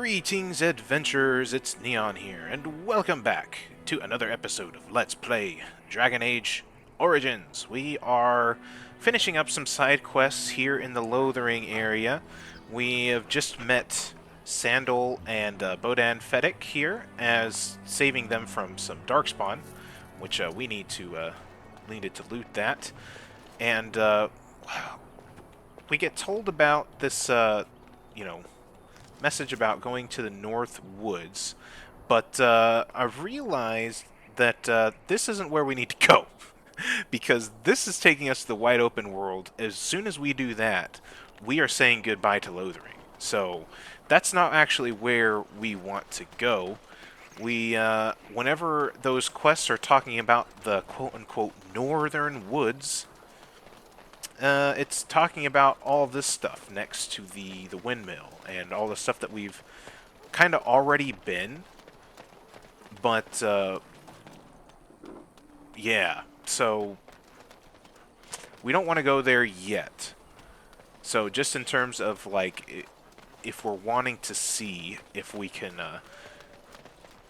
Greetings, adventurers, it's Neon here, and welcome back to another episode of Let's Play Dragon Age Origins. We are finishing up some side quests here in the Lothering area. We have just met Sandal and Bodan Fedek here, as saving them from some darkspawn, which we needed to loot that. And we get told about this, message about going to the North Woods, but I've realized that this isn't where we need to go, because this is taking us to the wide open world. As soon as we do that, we are saying goodbye to Lothering. So that's not actually where we want to go. We, whenever those quests are talking about the quote-unquote Northern Woods, it's talking about all this stuff next to the windmill and all the stuff that we've kind of already been. But, yeah, so we don't want to go there yet. So just in terms of, like, if we're wanting to see if we can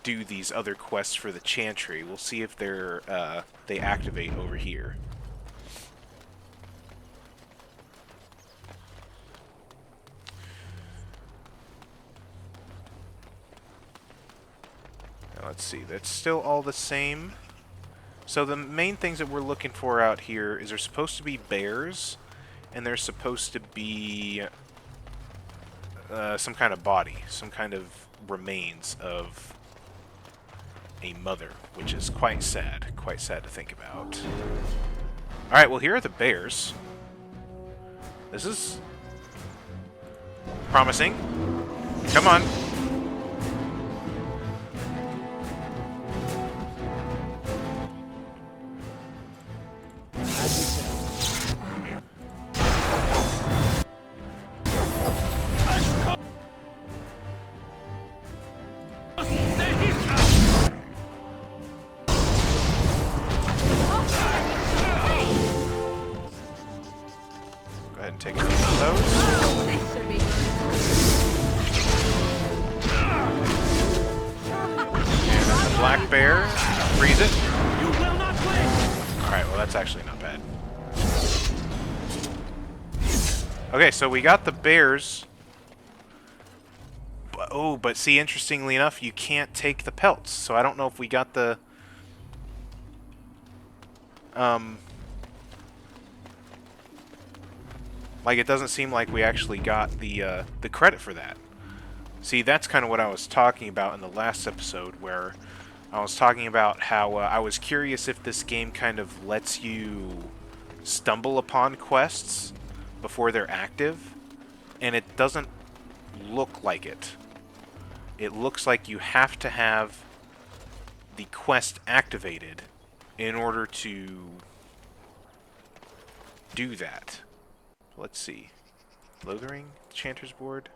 do these other quests for the Chantry, we'll see if they activate over here. Let's see, that's still all the same. So the main things that we're looking for out here is there's supposed to be bears, and there's supposed to be some kind of body, some kind of remains of a mother, which is quite sad to think about. Alright, well here are the bears. This is promising. Come on. Take a few of those. And then the black bear. Freeze it. Alright, well that's actually not bad. Okay, so we got the bears. But see, interestingly enough, you can't take the pelts. So I don't know if we got the... Like, it doesn't seem like we actually got the credit for that. See, that's kind of what I was talking about in the last episode, where I was talking about how I was curious if this game kind of lets you stumble upon quests before they're active, and it doesn't look like it. It looks like you have to have the quest activated in order to do that. Let's see. Lothering, Chanter's Board.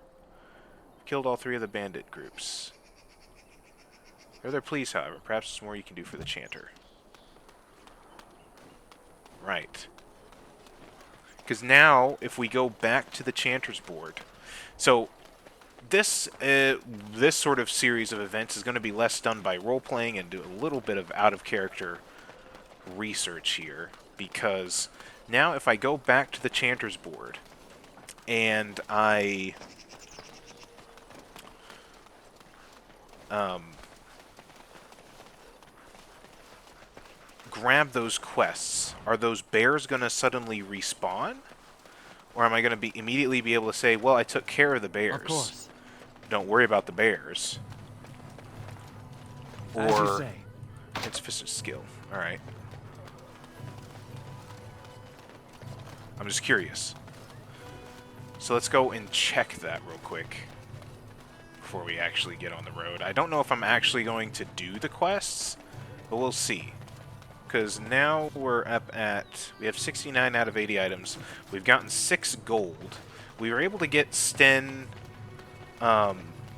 Killed all 3 of the bandit groups. They're pleased, however. Perhaps there's more you can do for the Chanter. Right. Because now, if we go back to the Chanter's Board... So, this sort of series of events is going to be less done by role-playing and do a little bit of out-of-character research here. Because... now, if I go back to the Chanter's Board, and I grab those quests, are those bears going to suddenly respawn? Or am I going to immediately be able to say, well, I took care of the bears. Of course. Don't worry about the bears. Or as you say. It's Fist of Skill. Alright. I'm just curious. So let's go and check that real quick before we actually get on the road. I don't know if I'm actually going to do the quests, but we'll see. Because now we're up at... we have 69 out of 80 items. We've gotten 6 gold. We were able to get Sten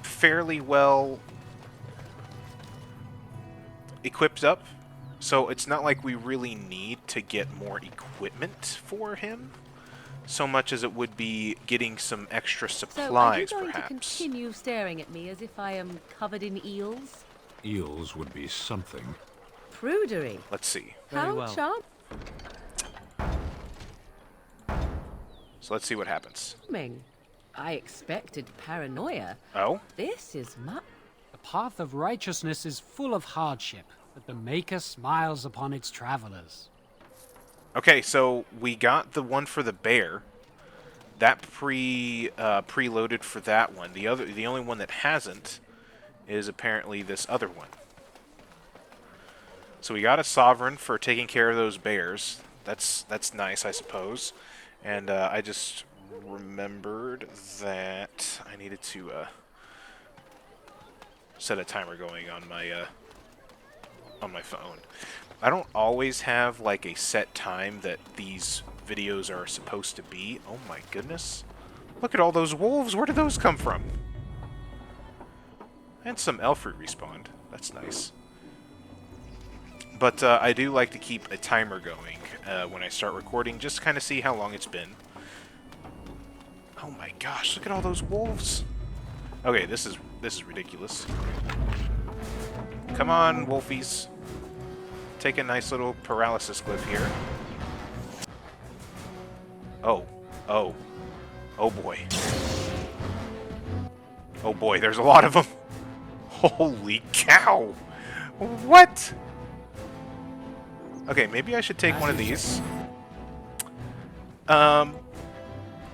fairly well equipped up. So it's not like we really need to get more equipment for him. so much as it would be getting some extra So, are you supplies, going to perhaps. continue staring at me as if I am covered in eels? Eels would be something. Prudery. Let's see. Very How well. So let's see what happens. charming. I expected paranoia. Oh? This is much. The path of righteousness is full of hardship, but the Maker smiles upon its travelers. Okay, so we got the one for the bear. That preloaded for that one. The only one that hasn't is apparently this other one. So we got a sovereign for taking care of those bears. That's nice, I suppose. And I just remembered that I needed to set a timer going on my phone. I don't always have like a set time that these videos are supposed to be. Oh my goodness. Look at all those wolves. Where did those come from? And some elf fruit respawned. That's nice. But I do like to keep a timer going when I start recording, just to kind of see how long it's been. Oh my gosh, look at all those wolves. Okay, this is ridiculous. Come on, wolfies. Take a nice little paralysis glyph here. Oh. Oh. Oh boy. Oh boy, there's a lot of them. Holy cow! What? Okay, maybe I should take one of these.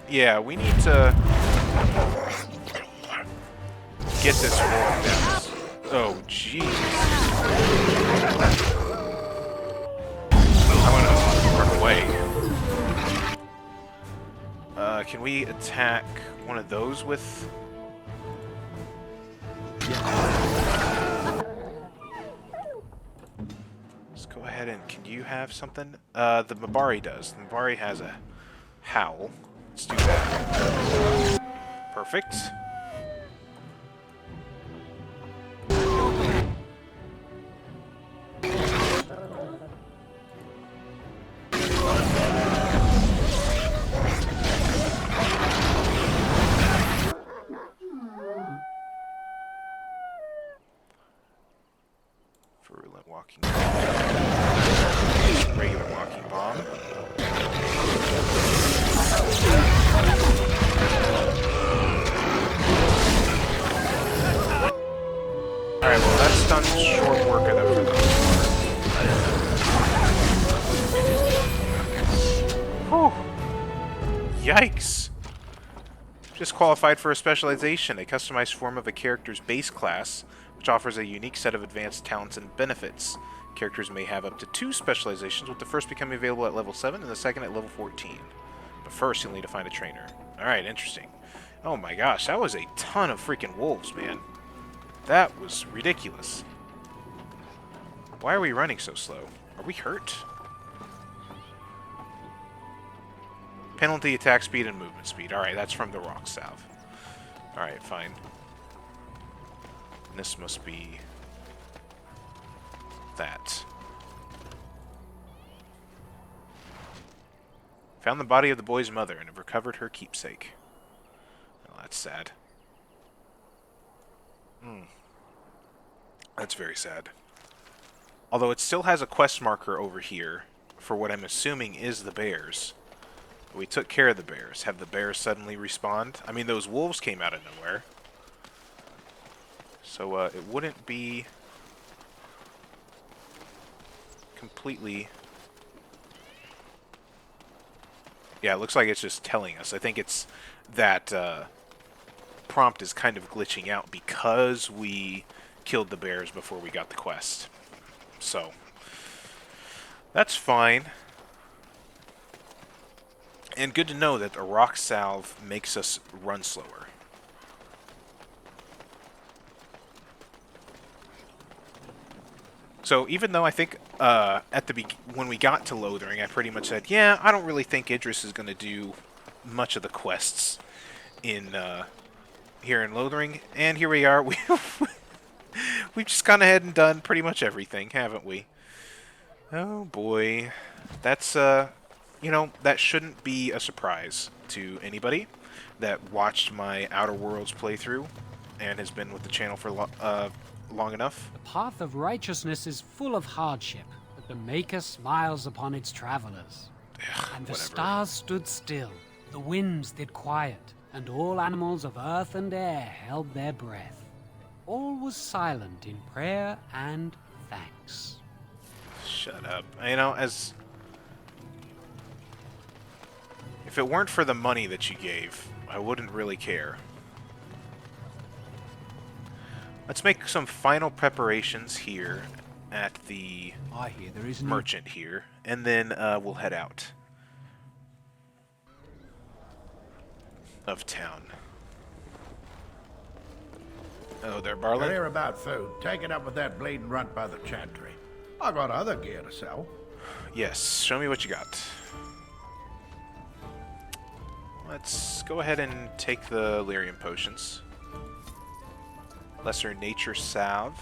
Yeah, we need to get this wolf down. Oh, jeez. I'm gonna run away. Can we attack one of those with... Let's go ahead and... Can you have something? The Mabari does. The Mabari has a howl. Let's do that. Perfect. Virulent walking bomb. Regular walking bomb. Alright, well that's done short work of them for the most part. Whew. Yikes. Just qualified for a specialization, a customized form of a character's base class, which offers a unique set of advanced talents and benefits. Characters may have up to 2 specializations, with the first becoming available at level 7 and the second at level 14. But first, you'll need to find a trainer. Alright, interesting. Oh my gosh, that was a ton of freaking wolves, man. That was ridiculous. Why are we running so slow? Are we hurt? Penalty, attack speed, and movement speed. Alright, that's from the rock salve. Alright, fine. And this must be... that. Found the body of the boy's mother and have recovered her keepsake. Oh, that's sad. That's very sad. Although it still has a quest marker over here for what I'm assuming is the bears. We took care of the bears. Have the bears suddenly respawned? I mean, those wolves came out of nowhere. So it wouldn't be completely... Yeah, it looks like it's just telling us. I think it's that prompt is kind of glitching out because we killed the bears before we got the quest. So, that's fine. And good to know that a rock salve makes us run slower. So even though I think when we got to Lothering, I pretty much said, yeah, I don't really think Idris is going to do much of the quests in here in Lothering. And here we are. We've just gone ahead and done pretty much everything, haven't we? Oh boy, that's you know, that shouldn't be a surprise to anybody that watched my Outer Worlds playthrough and has been with the channel for long enough. The path of righteousness is full of hardship, but the Maker smiles upon its travelers. And the Whatever. stars stood still, the winds did quiet, and all animals of earth and air held their breath. All was silent in prayer and thanks. Shut up. You know, as... if it weren't for the money that you gave, I wouldn't really care. Let's make some final preparations here at the I hear there is merchant here, and then we'll head out of town. Oh, there, Barlin. Hear about food. Take it up with that bleeding runt by the chantry. I got other gear to sell. Yes, show me what you got. Let's go ahead and take the lyrium potions. Lesser nature salve.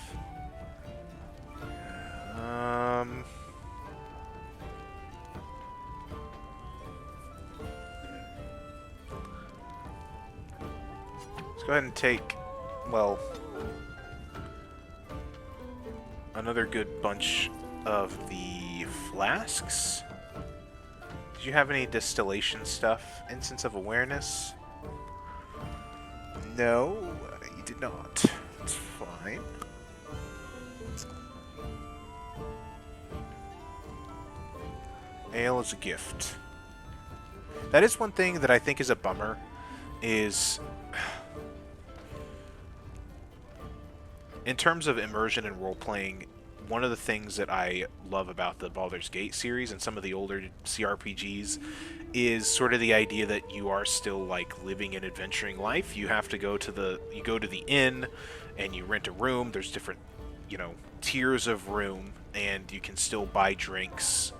Let's go ahead and take, well, another good bunch of the flasks. Did you have any distillation stuff? Instance of awareness? No, you did not. It's fine. Ale is a gift. That is one thing that I think is a bummer, is... in terms of immersion and role-playing, one of the things that I love about the Baldur's Gate series and some of the older CRPGs is sort of the idea that you are still like living an adventuring life. You have to go to the inn and you rent a room. There's different, you know, tiers of room, and you can still buy drinks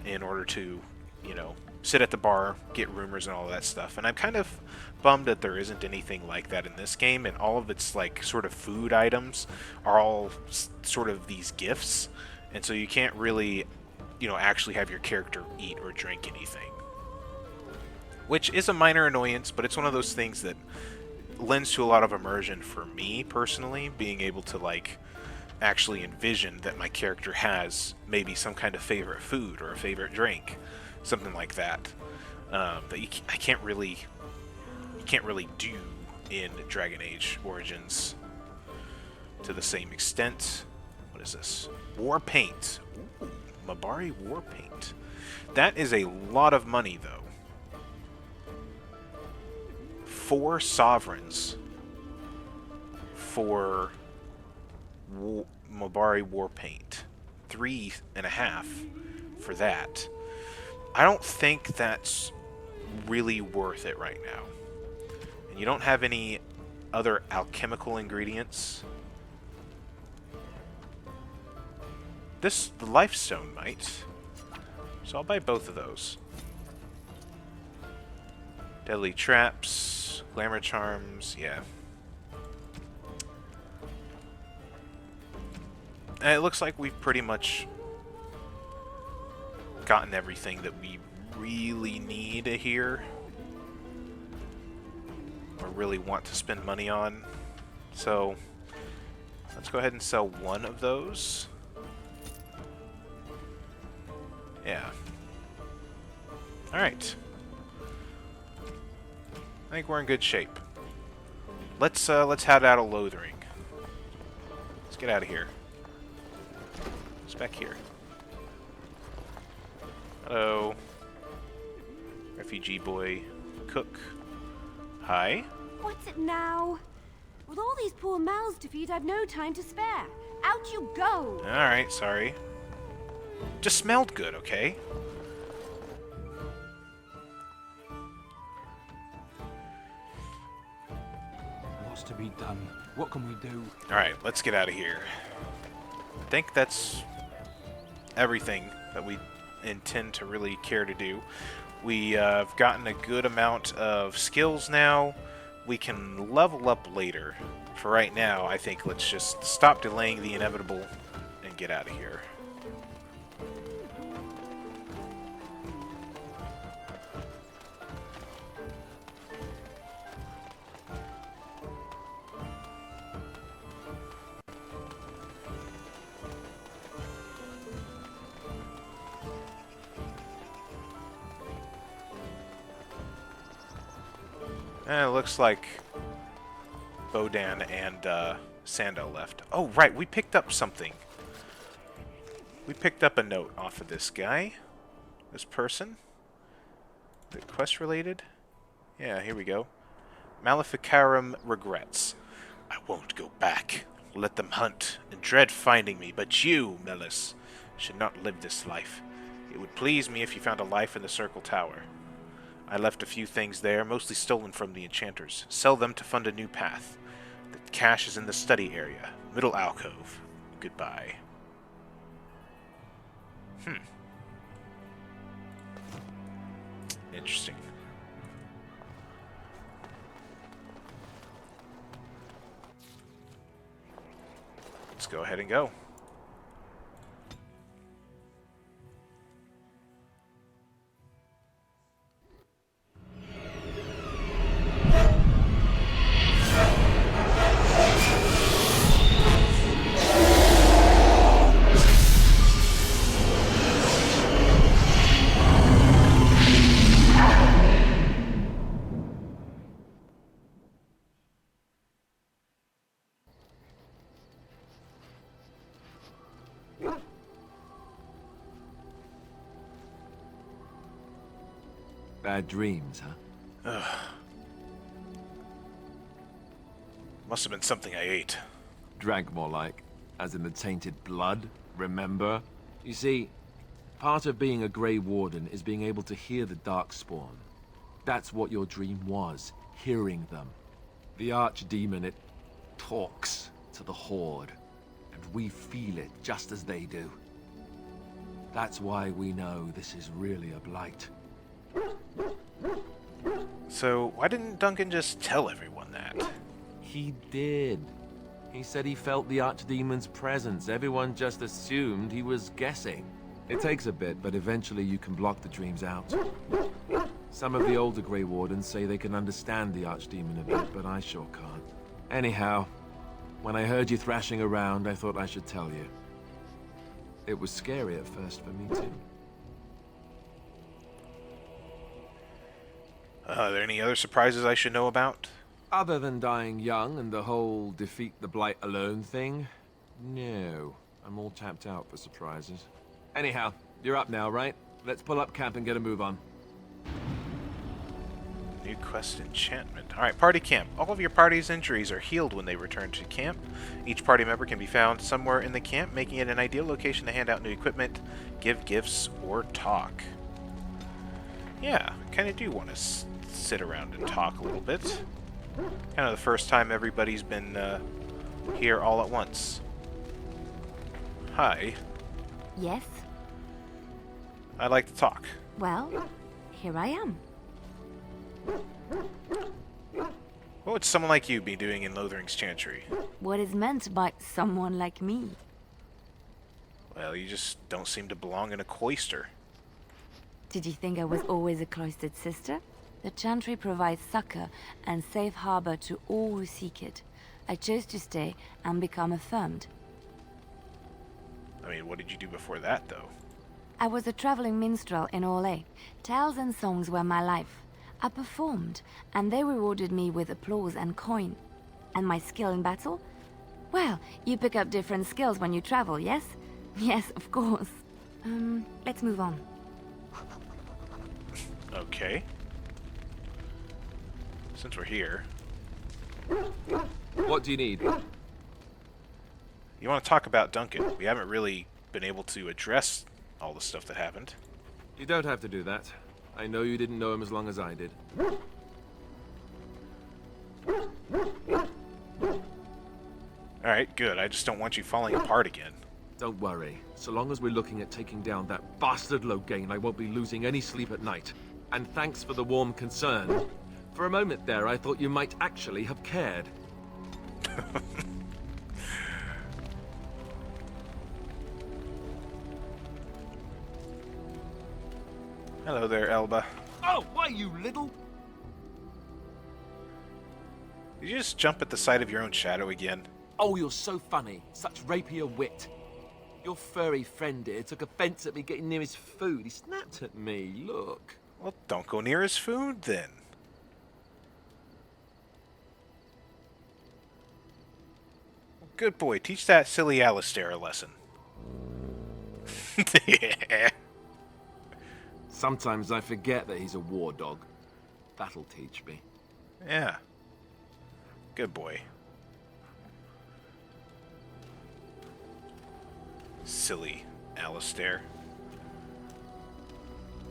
in order to, you know, sit at the bar, get rumors and all of that stuff. And I'm kind of bummed that there isn't anything like that in this game, and all of its like sort of food items are all sort of these gifts, and so you can't really, you know, actually have your character eat or drink anything, which is a minor annoyance, but it's one of those things that lends to a lot of immersion for me personally, being able to like actually envision that my character has maybe some kind of favorite food or a favorite drink, something like that, that you can't really do in Dragon Age Origins to the same extent. What is this? War paint. Ooh, Mabari war paint. That is a lot of money, though. 4 sovereigns for Mabari war paint. 3.5 for that. I don't think that's really worth it right now. And you don't have any other alchemical ingredients. The Lifestone might. So I'll buy both of those. Deadly traps, glamour charms, yeah. And it looks like we've pretty much gotten everything that we really need here, or really want to spend money on. So let's go ahead and sell one of those. Yeah. Alright. I think we're in good shape. Let's head out of Lothering. Let's get out of here. What's back here? Hello. Refugee boy. Cook. Hi. What's it now? With all these poor mouths to feed, I've no time to spare. Out you go! Alright, sorry. Just smelled good, okay? What's to be done? What can we do? Alright, let's get out of here. I think that's everything that we intend to really care to do. We've gotten a good amount of skills now. We can level up later. For right now, I think let's just stop delaying the inevitable and get out of here. It looks like Bodan and Sando left. Oh, right, we picked up something. We picked up a note off of this guy. This person. The quest related? Yeah, here we go. Maleficarum regrets. I won't go back. Let them hunt and dread finding me, but you, Melis, should not live this life. It would please me if you found a life in the Circle Tower. I left a few things there, mostly stolen from the enchanters. Sell them to fund a new path. The cache is in the study area, middle alcove. Goodbye. Interesting. Let's go ahead and go. Bad dreams, huh? Must have been something I ate. Drank more like, as in the tainted blood, remember? You see, part of being a Grey Warden is being able to hear the Darkspawn. That's what your dream was, hearing them. The Archdemon, it talks to the Horde, and we feel it just as they do. That's why we know this is really a blight. So, why didn't Duncan just tell everyone that? He did. He said he felt the Archdemon's presence. Everyone just assumed he was guessing. It takes a bit, but eventually you can block the dreams out. Some of the older Grey Wardens say they can understand the Archdemon a bit, but I sure can't. Anyhow, when I heard you thrashing around, I thought I should tell you. It was scary at first for me, too. Are there any other surprises I should know about? Other than dying young and the whole defeat the Blight alone thing, no. I'm all tapped out for surprises. Anyhow, you're up now, right? Let's pull up camp and get a move on. New quest enchantment. Alright, party camp. All of your party's injuries are healed when they return to camp. Each party member can be found somewhere in the camp, making it an ideal location to hand out new equipment, give gifts, or talk. Yeah, I kind of do want to sit around and talk a little bit. Kind of the first time everybody's been here all at once. Hi. Yes? I'd like to talk. Well, here I am. What would someone like you be doing in Lothering's Chantry? What is meant by someone like me? Well, you just don't seem to belong in a cloister. Did you think I was always a cloistered sister? The Chantry provides succor and safe harbor to all who seek it. I chose to stay and become affirmed. I mean, what did you do before that, though? I was a traveling minstrel in Orlais. Tales and songs were my life. I performed, and they rewarded me with applause and coin. And my skill in battle? Well, you pick up different skills when you travel, yes? Yes, of course. Let's move on. Okay. Since we're here, What do you need? you want to talk about Duncan. We haven't really been able to address all the stuff that happened. You don't have to do that. I know you didn't know him as long as I did. Alright, good. I just don't want you falling apart again. Don't worry. So long as we're looking at taking down that bastard Logain, I won't be losing any sleep at night. And thanks for the warm concern. For a moment there, I thought you might actually have cared. Hello there, Elba. Oh, why, you little... Did you just jump at the sight of your own shadow again? Oh, you're so funny. Such rapier wit. Your furry friend here took offense at me getting near his food. He snapped at me, look. Well, don't go near his food, then. Good boy. Teach that silly Alistair a lesson. Yeah. Sometimes I forget that he's a war dog. That'll teach me. Yeah. Good boy. Silly Alistair.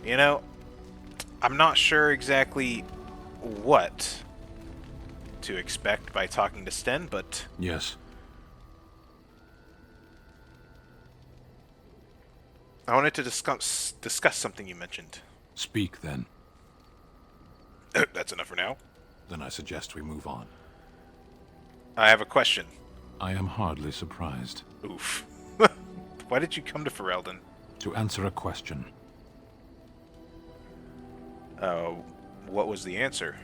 You know, I'm not sure exactly what to expect by talking to Sten, but Yes. I wanted to discuss something you mentioned. Speak, then. That's enough for now. Then I suggest we move on. I have a question. I am hardly surprised. Oof. Why did you come to Ferelden? To answer a question. What was the answer?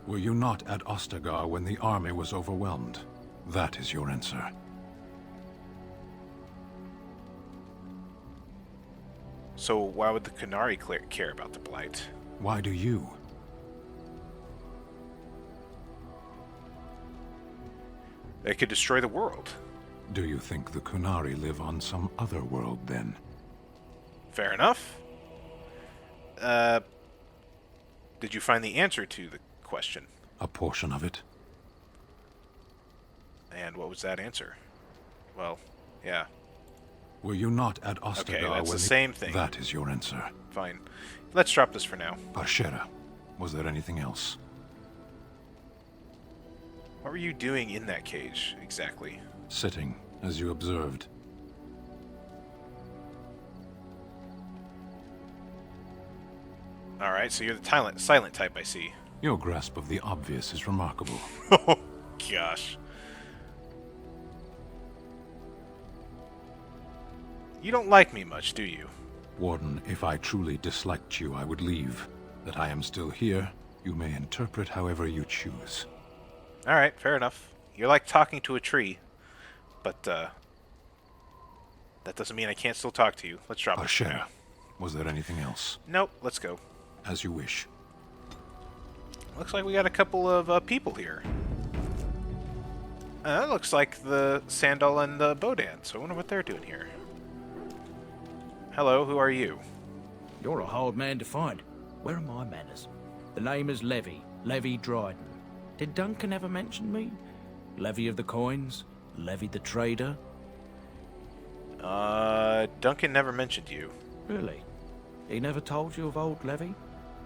Were you not at Ostagar when the army was overwhelmed? That is your answer. So why would the Qunari care about the Blight? Why do you? They could destroy the world. Do you think the Qunari live on some other world, then? Fair enough. Did you find the answer to the question? A portion of it. And what was that answer? Well, yeah. Were you not at Ostagar Okay, that's when the same thing. That is your answer. Fine. Let's drop this for now. Ashera, was there anything else? What were you doing in that cage, exactly? Sitting, as you observed. Alright, so you're the silent type, I see. Your grasp of the obvious is remarkable. Oh, gosh. You don't like me much, do you? Warden, if I truly disliked you, I would leave. That I am still here, you may interpret however you choose. Alright, fair enough. You're like talking to a tree. But, that doesn't mean I can't still talk to you. Let's drop it for Ashera, now. was there anything else? Nope, let's go. As you wish. Looks like we got a couple of people here. That looks like the Sandal and the Bodan, so I wonder what they're doing here. Hello, who are you? You're a hard man to find. Where are my manners? The name is Levy, Levy Dryden. Did Duncan ever mention me? Levy of the coins? Levy the trader? Duncan never mentioned you. Really? He never told you of old Levy?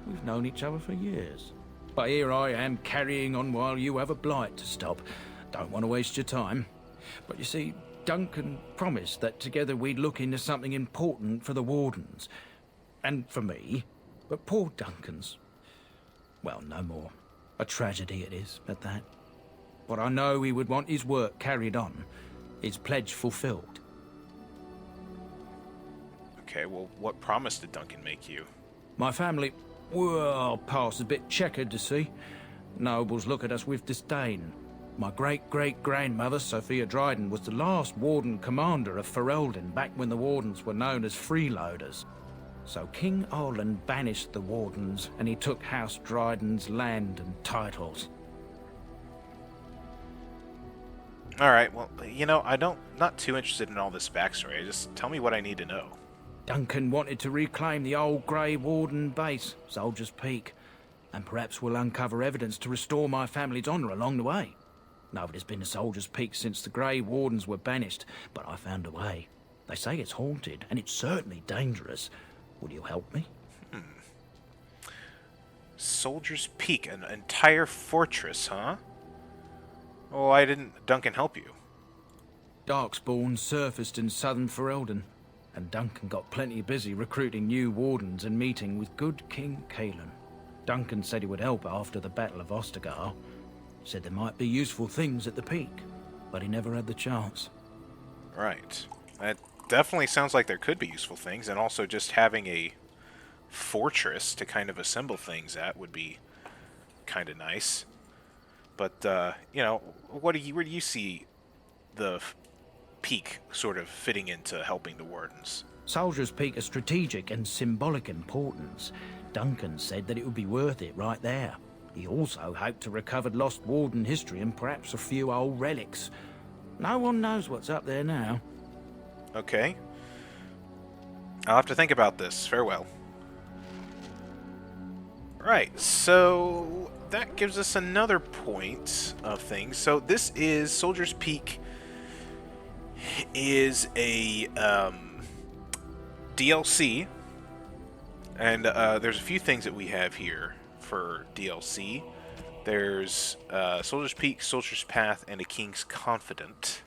We've known each other for years. But here I am carrying on while you have a blight to stop. Don't want to waste your time. But you see, Duncan promised that together we'd look into something important for the Wardens. And for me. But poor Duncan's... well, no more. A tragedy it is, at that. But I know he would want his work carried on. His pledge fulfilled. Okay, well, what promise did Duncan make you? My family, well, past a bit checkered to see. Nobles look at us with disdain. My great-great-grandmother, Sophia Dryden, was the last Warden commander of Ferelden back when the Wardens were known as freeloaders. So King Olin banished the Wardens, and he took House Dryden's land and titles. Alright, well, you know, not too interested in all this backstory. Just tell me what I need to know. Duncan wanted to reclaim the old Grey Warden base, Soldier's Peak, and perhaps we'll uncover evidence to restore my family's honour along the way. Nobody's been to Soldier's Peak since the Grey Wardens were banished, but I found a way. They say it's haunted, and it's certainly dangerous. Will you help me? Soldier's Peak, an entire fortress, huh? Oh, why didn't Duncan help you? Darkspawn surfaced in southern Ferelden, and Duncan got plenty busy recruiting new Wardens and meeting with good King Cailan. Duncan said he would help after the Battle of Ostagar. Said there might be useful things at the peak, but he never had the chance. Right. That definitely sounds like there could be useful things, and also just having a fortress to kind of assemble things at would be kind of nice. But, you know, where do you see the peak sort of fitting into helping the Wardens? Soldier's Peak is strategic and symbolic importance. Duncan said that it would be worth it right there. He also hoped to recover lost Warden history and perhaps a few old relics. No one knows what's up there now. Okay. I'll have to think about this. Farewell. Right, so that gives us another point of things. So this is Soldier's Peak is a DLC, and there's a few things that we have here for DLC. There's Soldier's Peak, Soldier's Path, and a King's Confidant.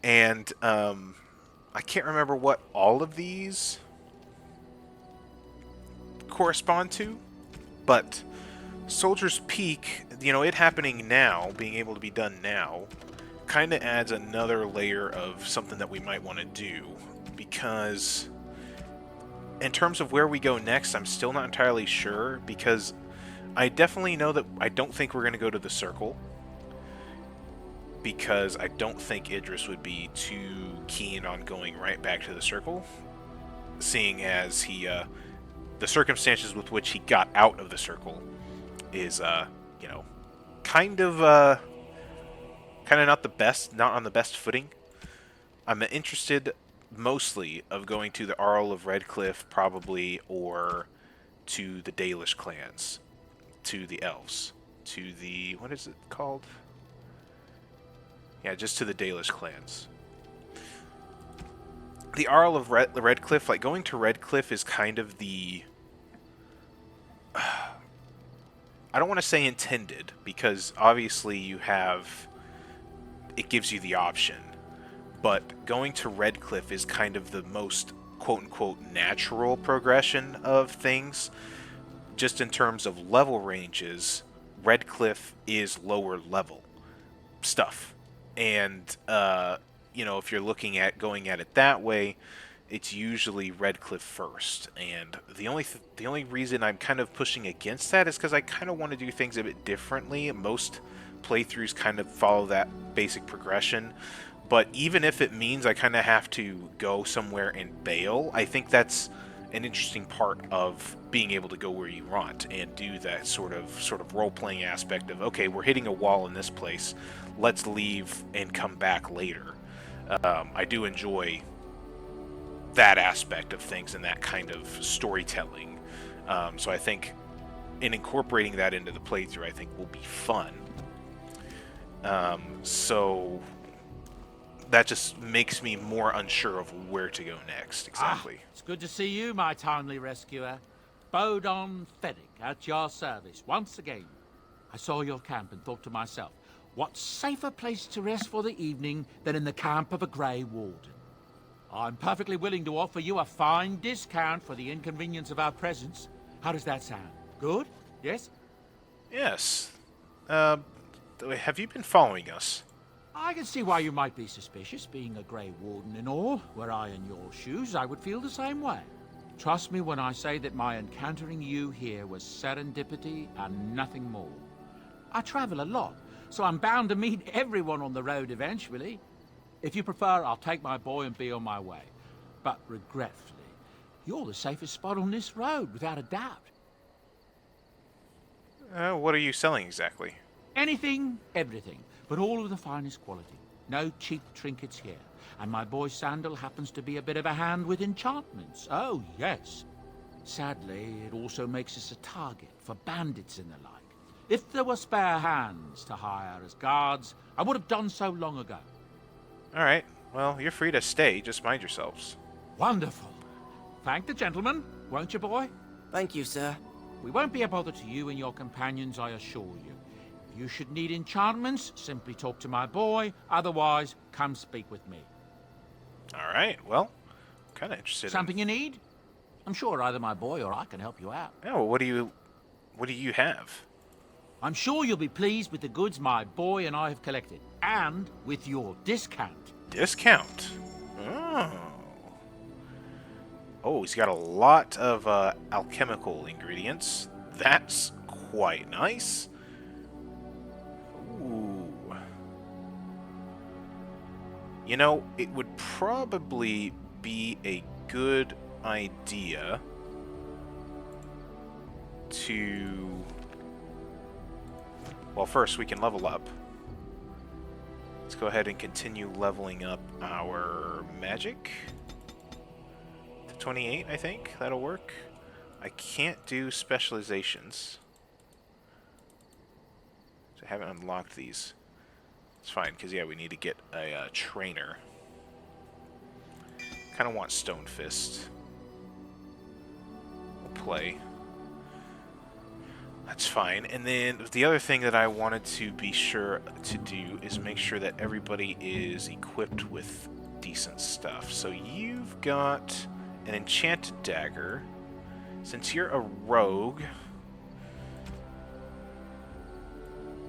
And I can't remember what all of these correspond to, but Soldier's Peak, you know, it happening now, being able to be done now, kind of adds another layer of something that we might want to do, because in terms of where we go next, I'm still not entirely sure, because I definitely know that I don't think we're going to go to the Circle, because I don't think Idris would be too keen on going right back to the Circle, seeing as he, the circumstances with which he got out of the Circle is, you know, kind of not the best, not on the best footing. I'm interested mostly of going to the Arl of Redcliffe, probably, or to the Dalish clans, to the elves, to the, what is it called? Yeah, just to the Dalish clans. The Arl of Redcliffe, like, going to Redcliffe is kind of the... I don't want to say intended, because obviously you have... It gives you the option. But going to Redcliffe is kind of the most, quote-unquote, natural progression of things. Just in terms of level ranges, Redcliffe is lower level stuff. And, you know, if you're looking at going at it that way, it's usually Redcliffe first. And the only reason I'm kind of pushing against that is because I kind of want to do things a bit differently. Most playthroughs kind of follow that basic progression. But even if it means I kind of have to go somewhere and bail, I think that's an interesting part of being able to go where you want and do that sort of role-playing aspect of, okay, we're hitting a wall in this place, let's leave and come back later. I do enjoy that aspect of things and that kind of storytelling. So I think in incorporating that into the playthrough, I think will be fun. So that just makes me more unsure of where to go next, exactly. It's good to see you, my timely rescuer. Bodon Feddick, at your service, once again. I saw your camp and thought to myself, what safer place to rest for the evening than in the camp of a Grey Warden? I'm perfectly willing to offer you a fine discount for the inconvenience of our presence. How does that sound? Good? Yes? Yes. Have you been following us? I can see why you might be suspicious, being a Grey Warden and all. Were I in your shoes, I would feel the same way. Trust me when I say that my encountering you here was serendipity and nothing more. I travel a lot, so I'm bound to meet everyone on the road eventually. If you prefer, I'll take my boy and be on my way. But regretfully, you're the safest spot on this road, without a doubt. What are you selling exactly? Anything, everything, but all of the finest quality. No cheap trinkets here. And my boy Sandal happens to be a bit of a hand with enchantments. Oh, yes. Sadly, it also makes us a target for bandits and the like. If there were spare hands to hire as guards, I would have done so long ago. Alright, well, you're free to stay, just mind yourselves. Wonderful. Thank the gentleman, won't you, boy? Thank you, sir. We won't be a bother to you and your companions, I assure you. If you should need enchantments, simply talk to my boy. Otherwise, come speak with me. Alright, well, I'm kind of interested Something you need? I'm sure either my boy or I can help you out. Yeah, well, what do you have? I'm sure you'll be pleased with the goods my boy and I have collected. And with your discount. Discount? Oh. Oh, he's got a lot of alchemical ingredients. That's quite nice. Ooh. You know, it would probably be a good idea to... Well, first we can level up. Let's go ahead and continue leveling up our magic to 28, I think. That'll work. I can't do specializations. So I haven't unlocked these. It's fine, because, yeah, we need to get a trainer. Kind of want Stone Fist. We'll play. That's fine. And then the other thing that I wanted to be sure to do is make sure that everybody is equipped with decent stuff. So you've got an enchanted dagger. Since you're a rogue,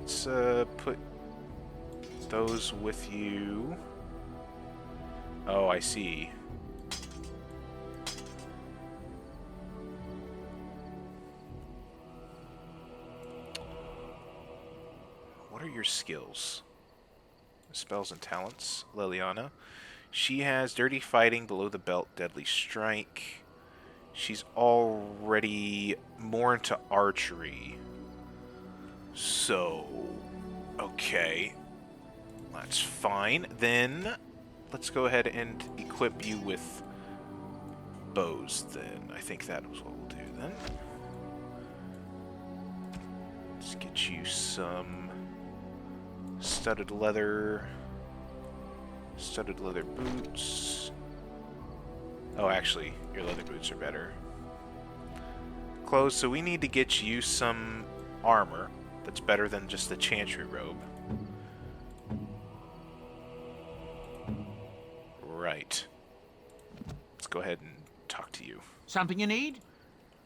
let's put those with you. Oh, I see. What are your skills? Spells and talents. Liliana. She has Dirty Fighting, Below the Belt, Deadly Strike. She's already more into archery. So, okay. That's fine. Then, let's go ahead and equip you with bows then. I think that was what we'll do then. Let's get you some studded leather boots. Oh, actually, your leather boots are better. Clothes, so we need to get you some armor that's better than just the chantry robe. Right. Let's go ahead and talk to you. Something you need?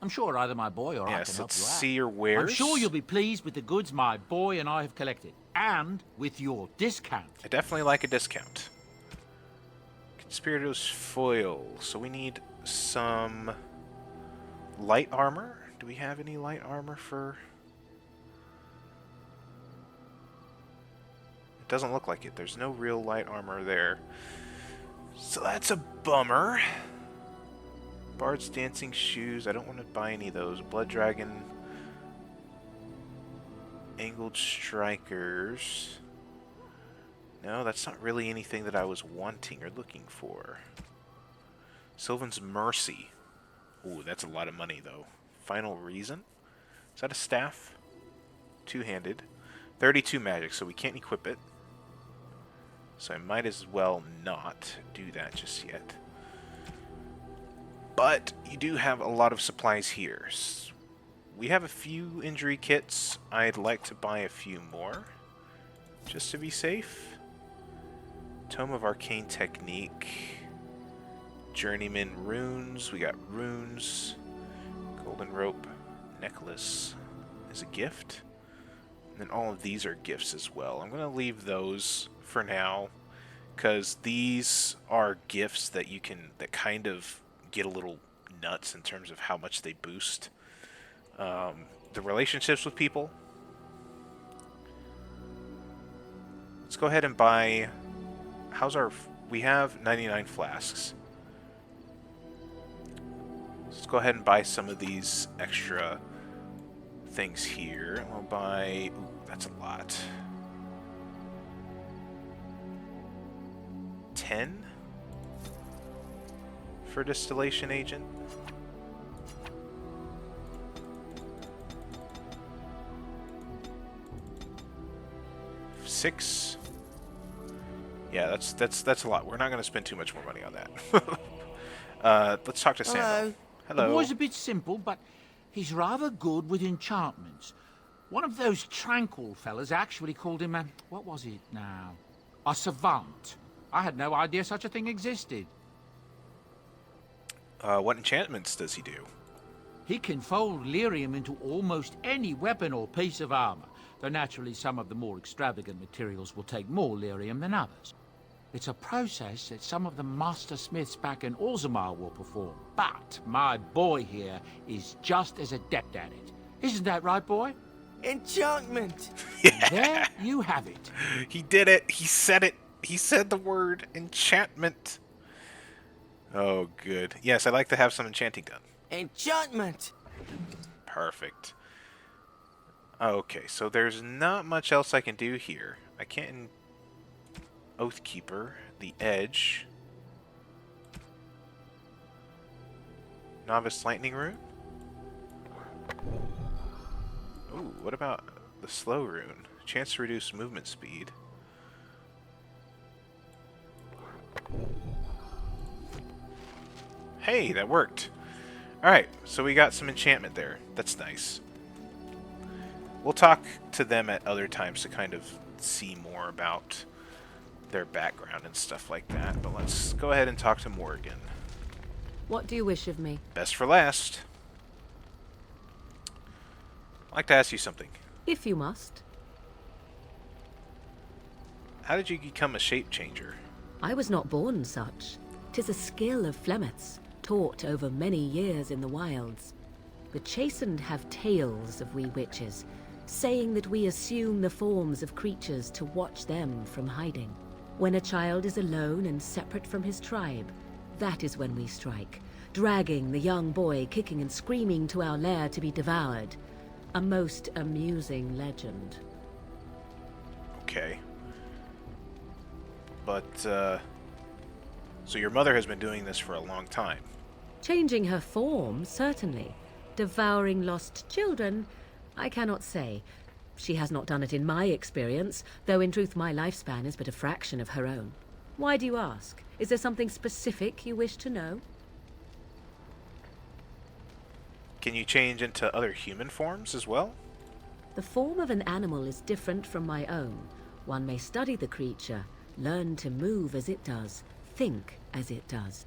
I'm sure either my boy or I Yes, can help let's you out. see your wares. I'm sure you'll be pleased with the goods my boy and I have collected, and with your discount. I definitely like a discount. Conspirator's foil. So we need some light armor. Do we have any light armor for... It doesn't look like it. There's no real light armor there. So that's a bummer. Bard's Dancing Shoes. I don't want to buy any of those. Blood Dragon. Angled Strikers. No, that's not really anything that I was wanting or looking for. Sylvan's Mercy. Ooh, that's a lot of money, though. Final Reason? Is that a staff? Two-handed. 32 magic, so we can't equip it. So I might as well not do that just yet. But you do have a lot of supplies here. We have a few injury kits. I'd like to buy a few more, just to be safe. Tome of Arcane Technique. Journeyman Runes. We got runes. Golden Rope Necklace is a gift. And then all of these are gifts as well. I'm going to leave those for now, because these are gifts that you can, that kind of get a little nuts in terms of how much they boost the relationships with people. Let's go ahead and buy... How's our... We have 99 flasks. Let's go ahead and buy some of these extra things here. We'll buy... Ooh, that's a lot. 10 for distillation agent. Six. Yeah, that's a lot. We're not going to spend too much more money on that. Let's talk to Sam. Hello. The boy's a bit simple, but he's rather good with enchantments. One of those tranquil fellas actually called him a... What was it now? A savant. I had no idea such a thing existed. What enchantments does he do? He can fold lyrium into almost any weapon or piece of armor, though naturally some of the more extravagant materials will take more lyrium than others. It's a process that some of the master smiths back in Orzammar will perform, but my boy here is just as adept at it. Isn't that right, boy? Enchantment! Yeah. There you have it. He did it. He said it. He said the word enchantment. Oh, good. Yes, I'd like to have some enchanting done. Enchantment! Perfect. Okay, so there's not much else I can do here. I can't... Oathkeeper, the Edge... Novice Lightning Rune? Ooh, what about the Slow Rune? Chance to reduce movement speed. Hey, that worked! Alright, so we got some enchantment there. That's nice. We'll talk to them at other times to kind of see more about their background and stuff like that. But let's go ahead and talk to Morgan. What do you wish of me? Best for last. I'd like to ask you something. If you must. How did you become a shape changer? I was not born such. 'Tis a skill of Flemeth's, taught over many years in the wilds. The chastened have tales of we witches, saying that we assume the forms of creatures to watch them from hiding. When a child is alone and separate from his tribe, that is when we strike, dragging the young boy kicking and screaming to our lair to be devoured. A most amusing legend. Okay. But, so your mother has been doing this for a long time. Changing her form, certainly. Devouring lost children, I cannot say. She has not done it in my experience, though in truth my lifespan is but a fraction of her own. Why do you ask? Is there something specific you wish to know? Can you change into other human forms as well? The form of an animal is different from my own. One may study the creature, learn to move as it does, think as it does.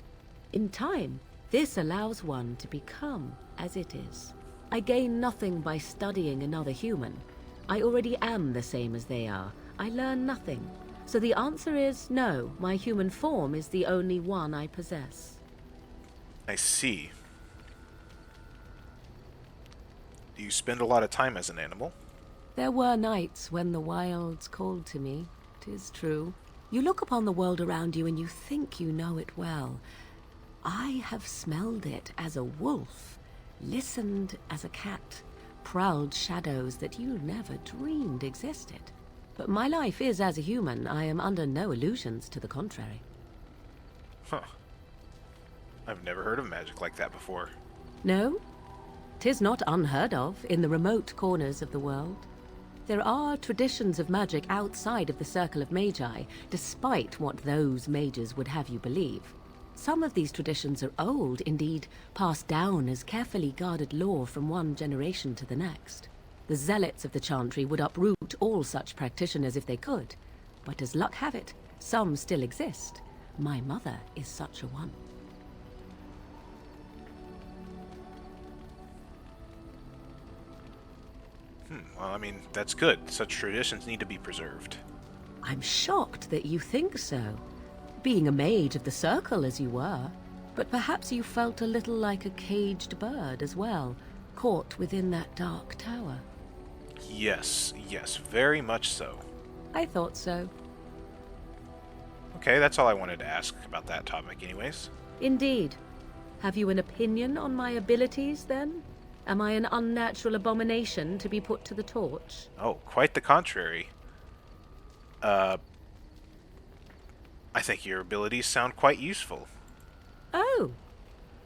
In time, this allows one to become as it is. I gain nothing by studying another human. I already am the same as they are. I learn nothing. So the answer is no, my human form is the only one I possess. I see. Do you spend a lot of time as an animal? There were nights when the wilds called to me, 'tis true. You look upon the world around you and you think you know it well. I have smelled it as a wolf, listened as a cat, prowled shadows that you never dreamed existed. But my life is as a human. I am under no illusions to the contrary. Huh. I've never heard of magic like that before. No? 'Tis not unheard of in the remote corners of the world. There are traditions of magic outside of the circle of magi, despite what those mages would have you believe. Some of these traditions are old, indeed, passed down as carefully guarded lore from one generation to the next. The zealots of the chantry would uproot all such practitioners if they could, but as luck have it, some still exist. My mother is such a one. Well, I mean, that's good. Such traditions need to be preserved. I'm shocked that you think so. Being a mage of the circle as you were, but perhaps you felt a little like a caged bird as well, caught within that dark tower. Yes, very much so. I thought so. Okay, that's all I wanted to ask about that topic anyways. Indeed. Have you an opinion on my abilities, then? Am I an unnatural abomination to be put to the torch? Oh, quite the contrary. I think your abilities sound quite useful. Oh,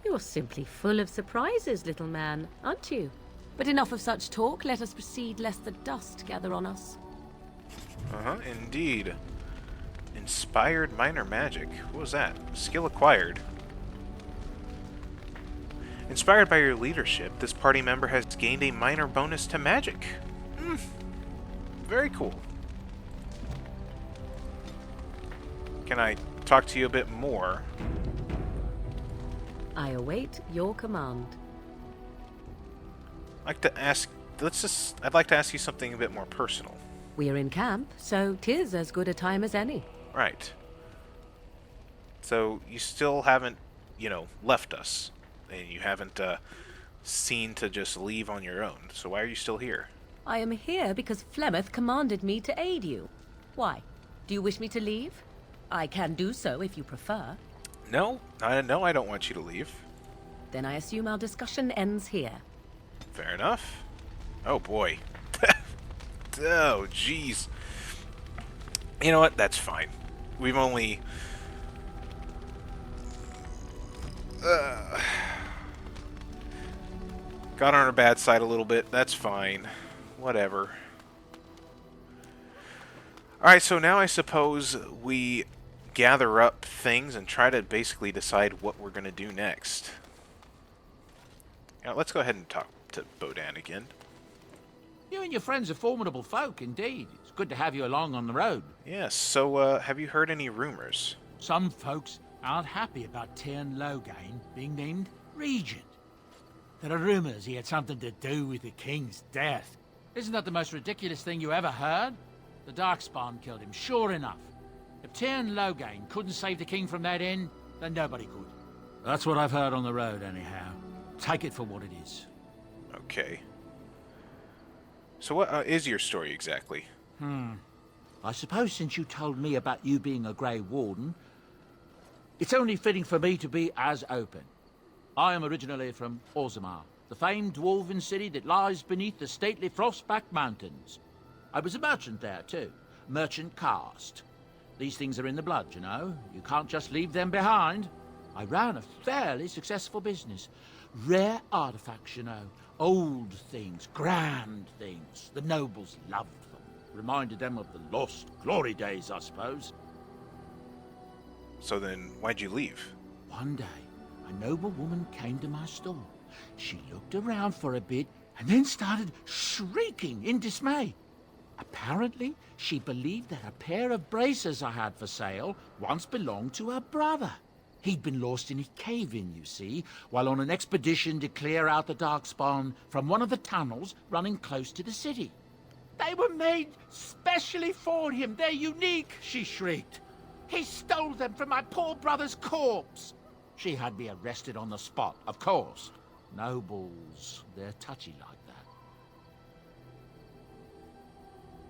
you're simply full of surprises, little man, aren't you? But enough of such talk. Let us proceed, lest the dust gather on us. Indeed. Inspired minor magic. What was that? Skill acquired. Inspired by your leadership, this party member has gained a minor bonus to magic. Very cool. Can I talk to you a bit more? I await your command. I'd like to ask you something a bit more personal. We're in camp, so 'tis as good a time as any. Right. So you still haven't, left us. And you haven't seen to just leave on your own. So why are you still here? I am here because Flemeth commanded me to aid you. Why? Do you wish me to leave? I can do so if you prefer. No, I don't want you to leave. Then I assume our discussion ends here. Fair enough. Oh boy. Oh, jeez. You know what? That's fine. We've only... got on our bad side a little bit. That's fine. Whatever. Alright, so now I suppose we gather up things and try to basically decide what we're going to do next. Now, let's go ahead and talk to Bodan again. You and your friends are formidable folk, indeed. It's good to have you along on the road. Yes, so, have you heard any rumors? Some folks aren't happy about Tyrn Loghain being named regent. There are rumors he had something to do with the king's death. Isn't that the most ridiculous thing you ever heard? The Darkspawn killed him, sure enough. If Tyrn Loghain couldn't save the king from that inn, then nobody could. That's what I've heard on the road, anyhow. Take it for what it is. Okay. So what is your story exactly? I suppose since you told me about you being a Grey Warden, it's only fitting for me to be as open. I am originally from Orzammar, the famed dwarven city that lies beneath the stately Frostback Mountains. I was a merchant there, too. Merchant caste. These things are in the blood, you know. You can't just leave them behind. I ran a fairly successful business. Rare artifacts, you know. Old things, grand things. The nobles loved them. Reminded them of the lost glory days, I suppose. So then, why'd you leave? One day, a noble woman came to my store. She looked around for a bit and then started shrieking in dismay. Apparently, she believed that a pair of braces I had for sale once belonged to her brother. He'd been lost in a cave-in, you see, while on an expedition to clear out the Darkspawn from one of the tunnels running close to the city. They were made specially for him. They're unique, she shrieked. He stole them from my poor brother's corpse. She had me arrested on the spot, of course. Nobles, they're touchy like that.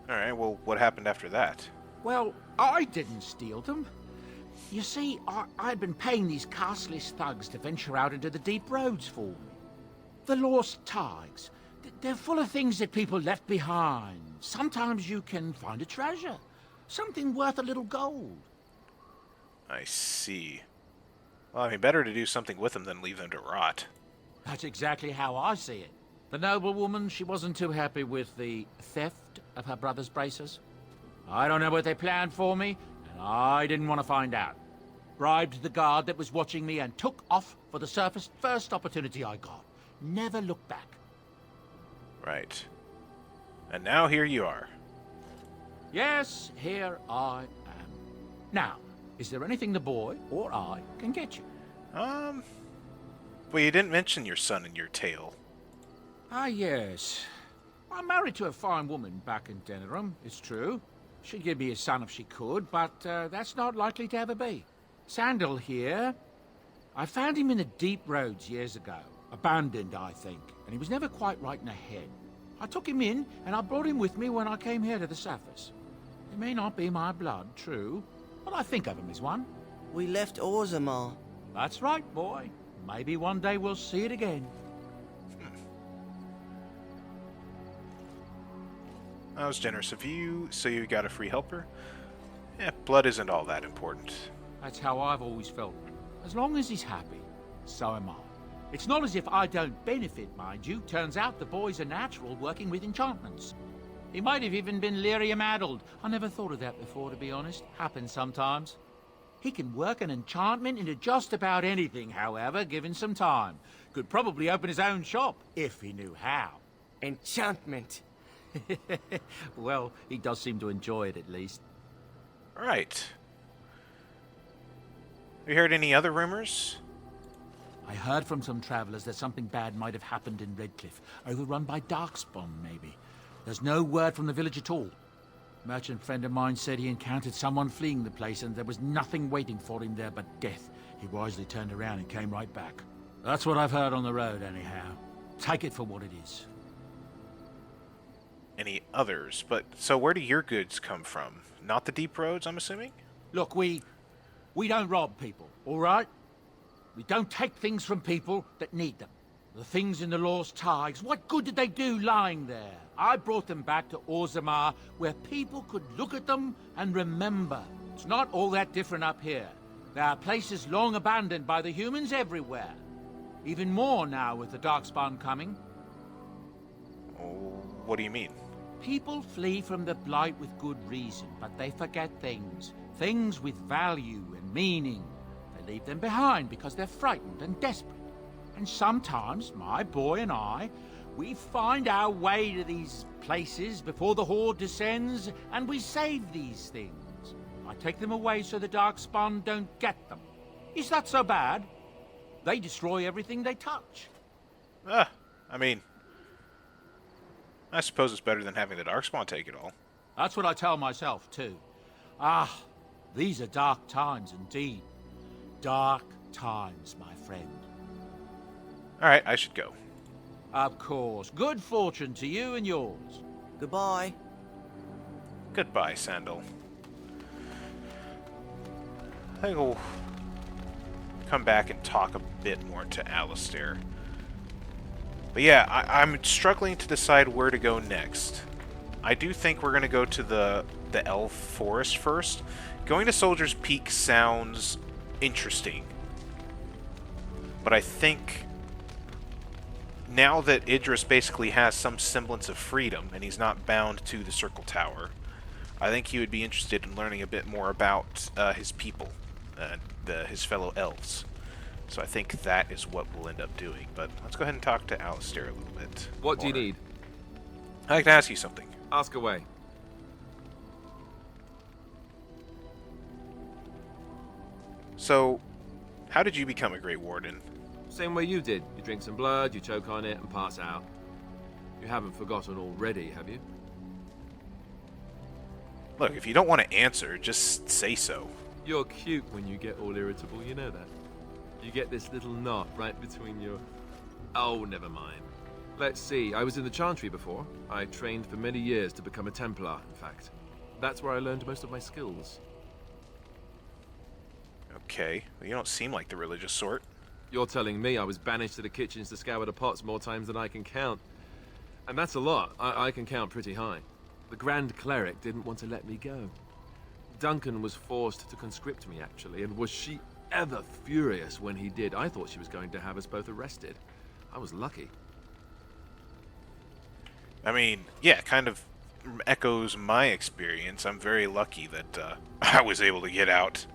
Alright, well, what happened after that? Well, I didn't steal them. You see, I'd been paying these castless thugs to venture out into the deep roads for me. The lost tigers. They're full of things that people left behind. Sometimes you can find a treasure. Something worth a little gold. I see. Well, I mean, better to do something with them than leave them to rot. That's exactly how I see it. The noblewoman, she wasn't too happy with the theft of her brother's braces. I don't know what they planned for me, and I didn't want to find out. Bribed the guard that was watching me and took off for the surface first opportunity I got. Never looked back. Right. And now here you are. Yes, here I am. Now, is there anything the boy or I can get you? Well, you didn't mention your son in your tale. Ah, yes. I'm married to a fine woman back in Denerim, it's true. She'd give me a son if she could, but that's not likely to ever be. Sandal here. I found him in the deep roads years ago. Abandoned, I think, and he was never quite right in the head. I took him in, and I brought him with me when I came here to the surface. He may not be my blood, true, but I think of him as one. We left Orzammar. That's right, boy. Maybe one day we'll see it again. That was generous of you, so you got a free helper. Yeah, blood isn't all that important. That's how I've always felt. As long as he's happy, so am I. It's not as if I don't benefit, mind you. Turns out the boy's a natural working with enchantments. He might have even been lyrium-addled. I never thought of that before, to be honest. Happens sometimes. He can work an enchantment into just about anything, however, given some time. Could probably open his own shop, if he knew how. Enchantment. Well, he does seem to enjoy it, at least. Right. Have you heard any other rumors? I heard from some travelers that something bad might have happened in Redcliffe, overrun by Darkspawn, maybe. There's no word from the village at all. A merchant friend of mine said he encountered someone fleeing the place and there was nothing waiting for him there but death. He wisely turned around and came right back. That's what I've heard on the road, anyhow. Take it for what it is. Any others? But, so where do your goods come from? Not the deep roads, I'm assuming? Look, we don't rob people, all right? We don't take things from people that need them. The things in the Lost Tigers, what good did they do lying there? I brought them back to Orzammar, where people could look at them and remember. It's not all that different up here. There are places long abandoned by the humans everywhere. Even more now with the Darkspawn coming. Oh, what do you mean? People flee from the Blight with good reason, but they forget things. Things with value and meaning. They leave them behind because they're frightened and desperate. And sometimes, my boy and I, we find our way to these places before the Horde descends, and we save these things. I take them away so the Darkspawn don't get them. Is that so bad? They destroy everything they touch. I mean, I suppose it's better than having the Darkspawn take it all. That's what I tell myself, too. Ah, these are dark times indeed. Dark times, my friend. Alright, I should go. Of course. Good fortune to you and yours. Goodbye. Goodbye, Sandal. I think we'll come back and talk a bit more to Alistair. But yeah, I'm struggling to decide where to go next. I do think we're going to go to the Elf Forest first. Going to Soldier's Peak sounds interesting. But I think now that Idris basically has some semblance of freedom and he's not bound to the Circle Tower, I think he would be interested in learning a bit more about his people, his fellow elves. So I think that is what we'll end up doing. But let's go ahead and talk to Alistair a little bit. What do you need? I'd like to ask you something. Ask away. So, how did you become a Great Warden? Same way you did. You drink some blood, you choke on it, and pass out. You haven't forgotten already, have you? Look, if you don't want to answer, just say so. You're cute when you get all irritable, you know that. You get this little knot right between your... Oh, never mind. Let's see, I was in the Chantry before. I trained for many years to become a Templar, in fact. That's where I learned most of my skills. Okay, well, you don't seem like the religious sort. You're telling me I was banished to the kitchens to scour the pots more times than I can count. And that's a lot. I can count pretty high. The Grand Cleric didn't want to let me go. Duncan was forced to conscript me, actually, and was she ever furious when he did. I thought she was going to have us both arrested. I was lucky. I mean, yeah, kind of echoes my experience. I'm very lucky that I was able to get out.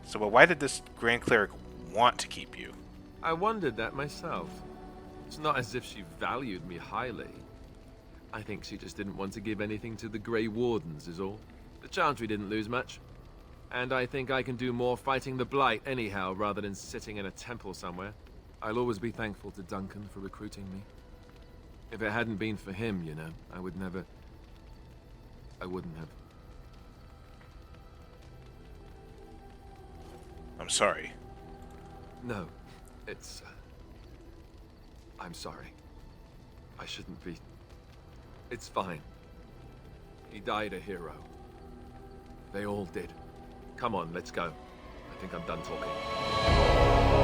So, well, why did this Grand Cleric want to keep you? I wondered that myself. It's not as if she valued me highly. I think she just didn't want to give anything to the Grey Wardens, is all. The Chantry didn't lose much. And I think I can do more fighting the Blight anyhow, rather than sitting in a temple somewhere. I'll always be thankful to Duncan for recruiting me. If it hadn't been for him, you know, I wouldn't have... I'm sorry. No, it's... I'm sorry. I shouldn't be... It's fine. He died a hero. They all did. Come on, let's go. I think I'm done talking.